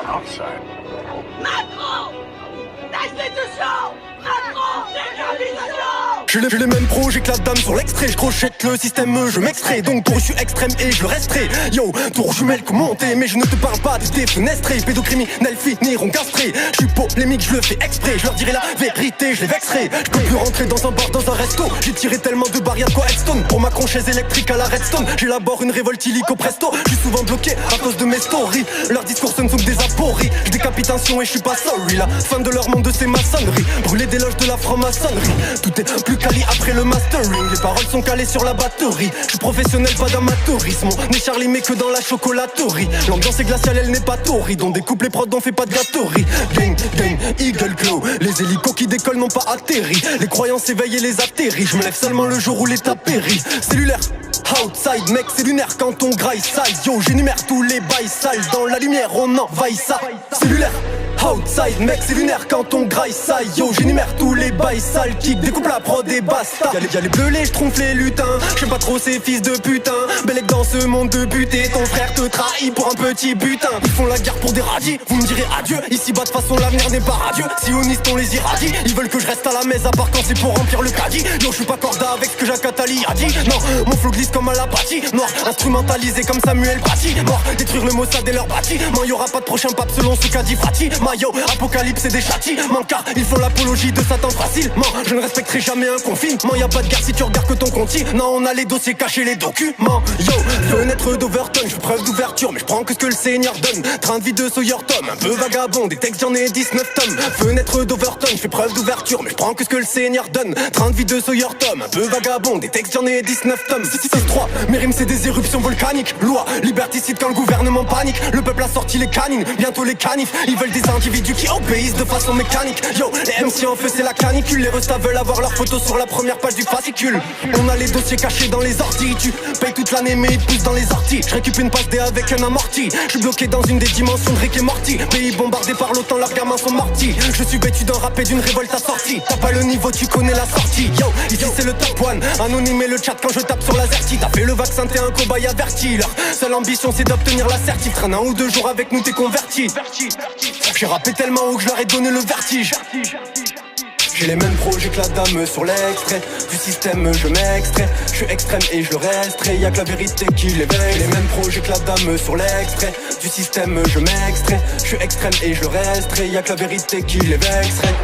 Outside. Macron, destitution. Macron, décapitation. J'ai les mêmes pros, j'éclate dame sur l'extrait. Je crochette le système, je m'extrais. Donc pour je suis extrême et je le resterai. Yo, tour jumelle commenté, mais je ne te parle pas de tes fenestrés. Pédocriminels finiront castrés. Je suis polémique, je le fais exprès. Je leur dirai la vérité, je les vexerai. Je peux plus rentrer dans un bar, dans un resto. J'ai tiré tellement de barres, y'a de quoi Headstone. Pour ma conchaise électrique à la Redstone, j'élabore une révolte illico presto. Je suis souvent bloqué à cause de mes stories. Leurs discours ce ne sont que des apories. Je décapite un sion et je suis pas sorry. La fin de leur monde c'est maçonnerie. Brûler des loges de la franc-maçonnerie. Tout est plus quali après le mastering. Les paroles sont calées sur la batterie. Je suis professionnel, pas d'amateurisme. On est Charlie mais que dans la chocolaterie. L'ambiance est glaciale, elle n'est pas torride. On découpe les prods, on fait pas de gâterie. Gang, gang, Eagle Claw. Les hélicos qui décollent n'ont pas atterri. Les croyances éveillent et les atterris. Je me lève seulement le jour où l'état périt. Cellulaire, outside, mec, c'est lunaire quand on graille sale. Yo, j'énumère tous les bails sales. Dans la lumière, on envahit ça. Cellulaire, outside, mec, c'est lunaire quand on graille ça. Yo, j'énumère tous les bails sales. Kick, découpe la prod et basta. Y'a les bleus, les j'tronfle les lutins. J'aime pas trop ces fils de putain. Bellec dans ce monde de buté. Ton frère te trahit pour un petit butin. Ils font la guerre pour des radis. Vous me direz adieu. Ici bas de façon l'avenir n'est pas radieux. Sionistes on les irradie. Ils veulent que je reste à la messe à part quand c'est pour remplir le caddie. Yo, je suis pas corda avec ce que Jacques Attali a dit. Non, mon flow glisse comme à l'apathie. Noir, instrumentalisé comme Samuel Paty. Mort, détruire le Mossad et leur bâtiment. Y'aura pas de prochain pape selon ce qu'a dit Fati. Mayo, apocalypse et des châtiments. Car ils font l'apologie de Satan facilement. Je ne respecterai jamais un confinement. Y'a pas de guerre si tu regardes que ton conti. Non, on a les dossiers cachés, les documents. Yo, fenêtre d'Overton, je preuve d'ouverture, mais je prends que ce que le Seigneur donne. Train de vie de Sawyer Tom, un peu vagabond, des textes j'en ai 19 tomes. Fenêtre d'Overton, je fais preuve d'ouverture, mais je prends que ce que le Seigneur donne. Train de vie de Sawyer Tom, un peu vagabond, des textes j'en ai 19 tomes. 6-3, mes rimes c'est des éruptions volcaniques. Loi, liberticide quand le gouvernement panique. Le peuple a sorti les canines, bientôt les canifs. Ils veulent des individus qui obéissent de façon mécanique. Yo, les MC en feu c'est la canicule. Les restas veulent avoir leurs photos sur la première page du fascicule. On a les dossiers cachés dans les orties. Tu payes toute l'année mais ils te poussent dans les orties. Je récupère une passe D avec un amorti. Je suis bloqué dans une des dimensions de Rick et Morty. Pays bombardé par l'OTAN, leurs gamins sont mortis. Je suis vêtu d'un rap et d'une révolte assortie. T'as pas le niveau, tu connais la sortie. Yo, ici c'est le top one. Anonyme et le chat quand je tape sur la zerti. T'as fait le vaccin, t'es un cobaye averti. Leur seule ambition c'est d'obtenir l'assertif. Traîne un ou deux jours avec nous, t'es converti. J'ai rappé tellement haut que je leur ai donné le vertige. J'ai les mêmes pros, j'éclate dame sur l'extrait. Du système je m'extrais. Je suis extrême et je le resterai. Y'a que la vérité qui l'éveille. J'ai les mêmes pros, j'éclate dame sur l'extrait. Du système je m'extrais. Je suis extrême et je le resterai. Y'a que la vérité qui les vexerait.